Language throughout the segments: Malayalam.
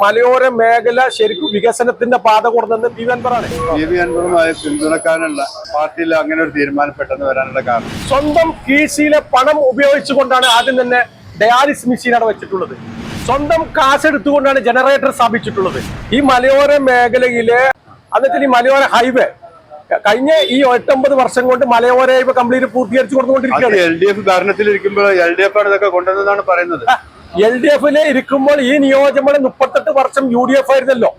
മലയോര മേഖല ശരിക്കും വികസനത്തിന്റെ പാത കൊടുക്കുന്നത് പി വി അൻവറാണ്. പി വി അൻവറുമായി പിന്തുണക്കാനുള്ള പാർട്ടിയിൽ അങ്ങനെ ഒരു തീരുമാനം പെട്ടെന്ന് വരാനുള്ള കാരണം സ്വന്തം കീശയിലെ പണം ഉപയോഗിച്ചുകൊണ്ടാണ് ആദ്യം തന്നെ ഡയാലിസിസ് മെഷീൻ അവിടെ വെച്ചിട്ടുള്ളത്. സ്വന്തം കാശെടുത്തുകൊണ്ടാണ് ജനറേറ്റർ സ്ഥാപിച്ചിട്ടുള്ളത്. ഈ മലയോര മേഖലയിലെ എന്നിട്ട് ഈ മലയോര ഹൈവേ കഴിഞ്ഞ ഈ 8-9 വർഷം കൊണ്ട് മലയോര ഹൈവേ കംപ്ലീറ്റ് പൂർത്തീകരിച്ചു കൊടുത്തുകൊണ്ടിരിക്കുകയാണ്. LDF ഭരണത്തിലിരിക്കുമ്പോൾ LDF ആണ് ഇതൊക്കെ കൊണ്ടുവന്നതാണ് പറയുന്നത്. LDF ഇരിക്കുമ്പോൾ ഈ നിയോജകമണ്ഡലം 38 വർഷം UDF ആയിരുന്നല്ലോ.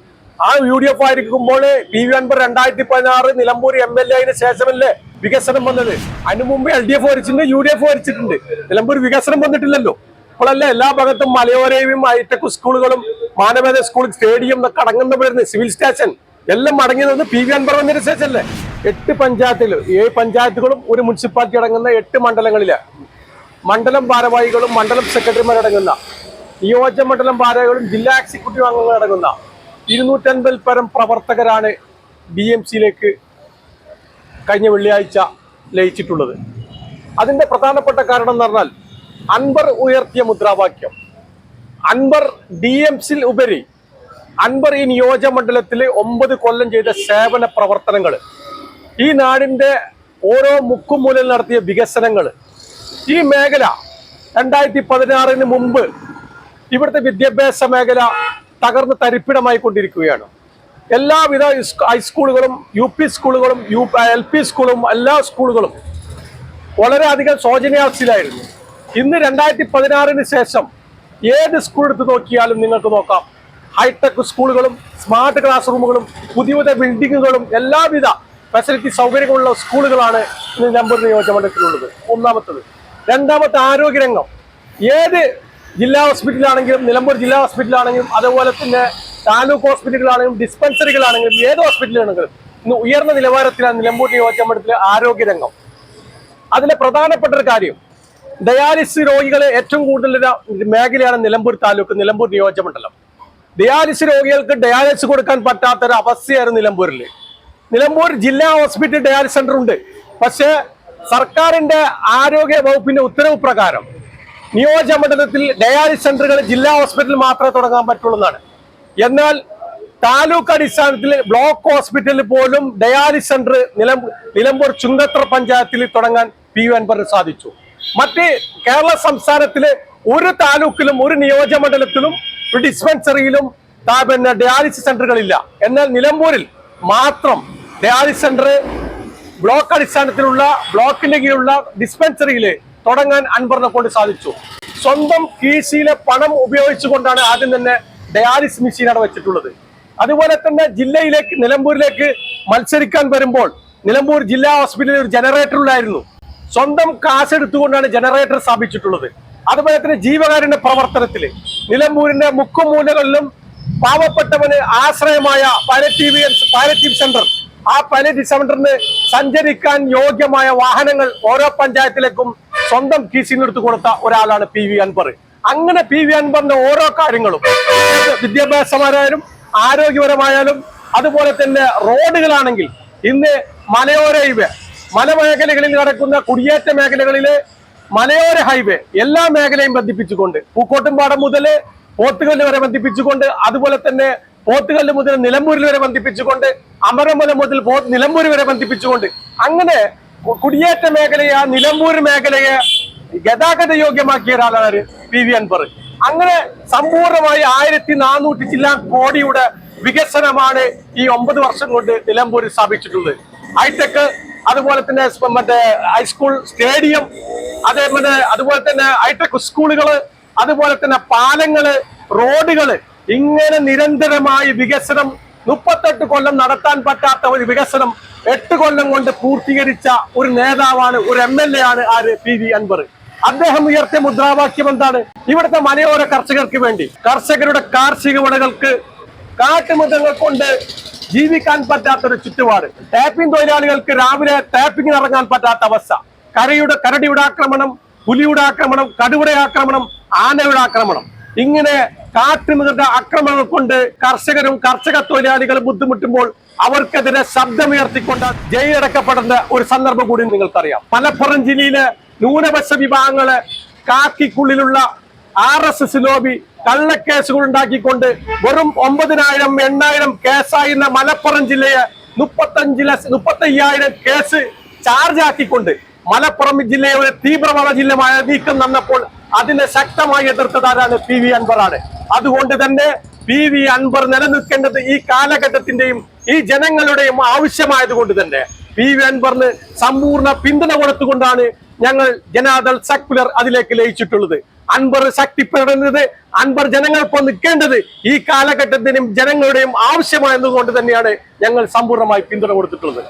ആ UDF ആയിരിക്കുമ്പോൾ P V Anvar 2016 Nilambur MLA ആയതിനു ശേഷമല്ലേ വികസനം വന്നത്. അതിനു മുമ്പ് LDF ഭരിച്ചിട്ടുണ്ട്, UDF ഭരിച്ചിട്ടുണ്ട്. നിലമ്പൂർ വികസനം വന്നിട്ടില്ലല്ലോ. അപ്പോഴല്ലേ എല്ലാ ഭാഗത്തും മലയോരയും ഹൈടെക് സ്കൂളുകളും മാനവേദ സ്കൂൾ സ്റ്റേഡിയം എന്നൊക്കെ അടങ്ങുന്ന വരുന്നത്, സിവിൽ സ്റ്റേഷൻ എല്ലാം അടങ്ങിയത് പി വി അൻവർ വന്നതിന് ശേഷമല്ലേ. 8 പഞ്ചായത്തിൽ 7 പഞ്ചായത്തുകളും ഒരു മുനിസിപ്പാലിറ്റി അടങ്ങുന്ന 8 മണ്ഡലങ്ങളിലെ മണ്ഡലം ഭാരവാഹികളും മണ്ഡലം സെക്രട്ടറിമാരടങ്ങുന്ന നിയോജകമണ്ഡലം ഭാരവാഹികളും ജില്ലാ എക്സിക്യൂട്ടീവ് അംഗങ്ങളടങ്ങുന്ന 250 പരം പ്രവർത്തകരാണ് BMCയിലേക്ക് കഴിഞ്ഞ വെള്ളിയാഴ്ച ലയിച്ചിട്ടുള്ളത്. അതിന്റെ പ്രധാനപ്പെട്ട കാരണം എന്ന് പറഞ്ഞാൽ അൻവർ ഉയർത്തിയ മുദ്രാവാക്യം, അൻവർ DMCയിൽ ഉപരി അൻവർ ഈ നിയോജകമണ്ഡലത്തിൽ 9 കൊല്ലം ചെയ്ത സേവന പ്രവർത്തനങ്ങൾ, ഈ നാടിന്റെ ഓരോ മുക്കും മൂലയിൽ നടത്തിയ വികസനങ്ങൾ, ഈ മേഖല 2016 മുമ്പ് ഇവിടുത്തെ വിദ്യാഭ്യാസ മേഖല തകർന്ന് തരിപ്പിടമായി കൊണ്ടിരിക്കുകയാണ്. എല്ലാവിധ ഹൈസ്കൂളുകളും UP സ്കൂളുകളും LP സ്കൂളും എല്ലാ സ്കൂളുകളും വളരെയധികം ശോചനീയാവസ്ഥയിലായിരുന്നു. ഇന്ന് 2016 ശേഷം ഏത് സ്കൂൾ എടുത്ത് നോക്കിയാലും നിങ്ങൾക്ക് നോക്കാം, ഹൈടെക് സ്കൂളുകളും സ്മാർട്ട് ക്ലാസ് റൂമുകളും പുതിയ പുതിയ ബിൽഡിങ്ങുകളും എല്ലാവിധ ഫെസിലിറ്റി സൗകര്യങ്ങളുള്ള സ്കൂളുകളാണ് ഇന്ന് നിലമ്പൂർ നിയോജകമണ്ഡലത്തിലുള്ളത്. ഒന്നാമത്തത്. രണ്ടാമത്തെ, ആരോഗ്യരംഗം. ഏത് ജില്ലാ ഹോസ്പിറ്റലാണെങ്കിലും, നിലമ്പൂർ ജില്ലാ ഹോസ്പിറ്റലാണെങ്കിലും, അതുപോലെ തന്നെ താലൂക്ക് ഹോസ്പിറ്റലുകളാണെങ്കിലും, ഡിസ്പെൻസറികളാണെങ്കിലും, ഏത് ഹോസ്പിറ്റലാണെങ്കിലും ഇന്ന് ഉയർന്ന നിലവാരത്തിലാണ് നിലമ്പൂർ നിയോജകമണ്ഡലത്തിലെ ആരോഗ്യരംഗം. അതിലെ പ്രധാനപ്പെട്ട ഒരു കാര്യം, ഡയാലിസിസ് രോഗികളെ ഏറ്റവും കൂടുതലുള്ള മേഖലയാണ് നിലമ്പൂർ താലൂക്ക്, നിലമ്പൂർ നിയോജകമണ്ഡലം. ഡയാലിസിസ് രോഗികൾക്ക് ഡയാലിസിസ് കൊടുക്കാൻ പറ്റാത്തൊരു അവസ്ഥയായിരുന്നു നിലമ്പൂരിൽ. നിലമ്പൂർ ജില്ലാ ഹോസ്പിറ്റൽ ഡയാലിസിസ് സെന്റർ ഉണ്ട്. പക്ഷേ സർക്കാരിന്റെ ആരോഗ്യ വകുപ്പിന്റെ ഉത്തരവ് പ്രകാരം നിയോജകമണ്ഡലത്തിൽ ഡയാലിസിസ് സെന്ററുകൾ ജില്ലാ ഹോസ്പിറ്റലിൽ മാത്രമേ തുടങ്ങാൻ പറ്റുള്ളൂ എന്നാണ്. എന്നാൽ താലൂക്ക് അടിസ്ഥാനത്തിൽ ബ്ലോക്ക് ഹോസ്പിറ്റലിൽ പോലും ഡയാലിസിസ് സെന്റർ നിലമ്പൂർ ചുങ്കത്ര പഞ്ചായത്തിൽ തുടങ്ങാൻ പി വി അൻവറിന് സാധിച്ചു. മറ്റ് കേരള സംസ്ഥാനത്തിലെ ഒരു താലൂക്കിലും ഒരു നിയോജകമണ്ഡലത്തിലും ഒരു ഡിസ്പെൻസറിയിലും പിന്നെ ഡയാലിസിസ് സെന്ററുകളില്ല. എന്നാൽ നിലമ്പൂരിൽ മാത്രം ഡയാലിസിസ് സെന്റർ ബ്ലോക്ക് അടിസ്ഥാനത്തിലുള്ള ബ്ലോക്കിന്റെ കീഴിലുള്ള ഡിസ്പെൻസറിയില് തുടങ്ങാൻ അൻവറിനെ കൊണ്ട് സാധിച്ചു. സ്വന്തം കീശയിലെ പണം ഉപയോഗിച്ചുകൊണ്ടാണ് ആദ്യം തന്നെ ഡയാലിസിസ് മെഷീൻ അവിടെ വെച്ചിട്ടുള്ളത്. അതുപോലെ തന്നെ ജില്ലയിലേക്ക് നിലമ്പൂരിലേക്ക് മത്സരിക്കാൻ വരുമ്പോൾ നിലമ്പൂർ ജില്ലാ ഹോസ്പിറ്റലിൽ ഒരു ജനറേറ്റർ ഉണ്ടായിരുന്നു. സ്വന്തം കാശെടുത്തുകൊണ്ടാണ് ജനറേറ്റർ സ്ഥാപിച്ചിട്ടുള്ളത്. അതുപോലെ തന്നെ ജീവകാരുണ്യ പ്രവർത്തനത്തില് നിലമ്പൂരിന്റെ മുക്കും മൂലകളിലും പാവപ്പെട്ടവന് ആശ്രയമായ പാലിയേറ്റീവ് സെന്റർ, ആ പാലിയേറ്റീവ് സെന്ററിന് സഞ്ചരിക്കാൻ യോഗ്യമായ വാഹനങ്ങൾ ഓരോ പഞ്ചായത്തിലേക്കും സ്വന്തം കീശയിൽ എടുത്തു കൊടുത്ത ഒരാളാണ് പി വി അൻവർ. അങ്ങനെ പി വി അൻവറിന്റെ ഓരോ കാര്യങ്ങളും വിദ്യാഭ്യാസപരമായാലും ആരോഗ്യപരമായാലും അതുപോലെ തന്നെ റോഡുകളാണെങ്കിൽ ഇന്ന് മലയോര ഹൈവേ, മലമേഖലകളിൽ നടക്കുന്ന കുടിയേറ്റ മേഖലകളിലെ മലയോര ഹൈവേ എല്ലാ മേഖലയും ബന്ധിപ്പിച്ചുകൊണ്ട് പൂക്കോട്ടുംപാടം മുതൽ പോത്തുകല്ല് വരെ ബന്ധിപ്പിച്ചുകൊണ്ട്, അതുപോലെ തന്നെ പോത്തുകല്ല് മുതൽ നിലമ്പൂരിൽ വരെ ബന്ധിപ്പിച്ചുകൊണ്ട്, അമരമല മുതൽ നിലമ്പൂർ വരെ ബന്ധിപ്പിച്ചുകൊണ്ട്, അങ്ങനെ കുടിയേറ്റ മേഖലയെ നിലമ്പൂർ മേഖലയെ ഗതാഗത യോഗ്യമാക്കിയ ഒരാളാണ് പി വി അൻവർ. അങ്ങനെ സമ്പൂർണമായി 1400 ജില്ലാ കോടിയുടെ വികസനമാണ് ഈ 9 വർഷം കൊണ്ട് നിലമ്പൂരിൽ സ്ഥാപിച്ചിട്ടുള്ളത്. ഹൈടെക്, അതുപോലെ തന്നെ മറ്റേ ഹൈസ്കൂൾ സ്റ്റേഡിയം, അതുപോലെ തന്നെ ഹൈടെക് സ്കൂളുകള്, അതുപോലെ തന്നെ പാലങ്ങള്, റോഡുകള്, ഇങ്ങനെ നിരന്തരമായി വികസനം 38 കൊല്ലം നടത്താൻ പറ്റാത്ത ഒരു വികസനം 8 കൊല്ലം കൊണ്ട് പൂർത്തീകരിച്ച ഒരു നേതാവാണ്, ഒരു MLA ആണ് ആര്, പി വി അൻവർ. അദ്ദേഹം ഉയർത്തിയ മുദ്രാവാക്യം എന്താണ്? ഇവിടുത്തെ മലയോര കർഷകർക്ക് വേണ്ടി, കർഷകരുടെ കാർഷിക വിളകൾക്ക് കാട്ടുമൃഗങ്ങൾ കൊണ്ട് ജീവിക്കാൻ പറ്റാത്തൊരു ചുറ്റുപാട്, ടാപ്പിംഗ് തൊഴിലാളികൾക്ക് രാവിലെ ടാപ്പിംഗ് ഇറങ്ങാൻ പറ്റാത്ത അവസ്ഥ, കരടിയുടെ ആക്രമണം, പുലിയുടെ ആക്രമണം, കടുവയുടെ ആക്രമണം, ആനയുടെ ആക്രമണം, ഇങ്ങനെ കാട്ടുമൃഗ ആക്രമണങ്ങൾ കൊണ്ട് കർഷകരും കർഷക തൊഴിലാളികളും ബുദ്ധിമുട്ടുമ്പോൾ അവർക്കെതിരെ ശബ്ദമുയർത്തിക്കൊണ്ട് ജയിലടക്കപ്പെടുന്ന ഒരു സന്ദർഭം കൂടി നിങ്ങൾക്കറിയാം. മലപ്പുറം ജില്ലയിലെ ന്യൂനപക്ഷ വിഭാഗങ്ങളെ കാക്കിക്കുള്ളിലുള്ള RSS ലോബി കള്ളക്കേസുകൾ ഉണ്ടാക്കിക്കൊണ്ട് വെറും 9,000 8,000 കേസായിരുന്ന മലപ്പുറം ജില്ലയെ 35,000 കേസ് ചാർജ് ആക്കിക്കൊണ്ട് മലപ്പുറം ജില്ലയെ ഒരു തീവ്രവാദ ജില്ലമായ നീക്കം നടന്നപ്പോൾ അതിനെ ശക്തമായി എതിർത്തതാരാണ് PV അൻവറാണ്. അതുകൊണ്ട് തന്നെ PV അൻവർ നിലനിൽക്കേണ്ടത് ഈ കാലഘട്ടത്തിന്റെയും ഈ ജനങ്ങളുടെയും ആവശ്യമായതുകൊണ്ട് തന്നെ PV അൻവറിന് സമ്പൂർണ്ണ പിന്തുണ കൊടുത്തുകൊണ്ടാണ് ഞങ്ങൾ ജനതാദൾ സെക്യുലർ അതിലേക്ക് ലയിച്ചിട്ടുള്ളത്. അൻവർ ശക്തിപ്പെടുന്നത്, അൻവർ ജനങ്ങൾക്കൊപ്പം നിൽക്കേണ്ടത് ഈ കാലഘട്ടത്തിനും ജനങ്ങളുടെയും ആവശ്യമായതുകൊണ്ട് തന്നെയാണ് ഞങ്ങൾ സമ്പൂർണ്ണമായി പിന്തുണ കൊടുത്തിട്ടുള്ളത്.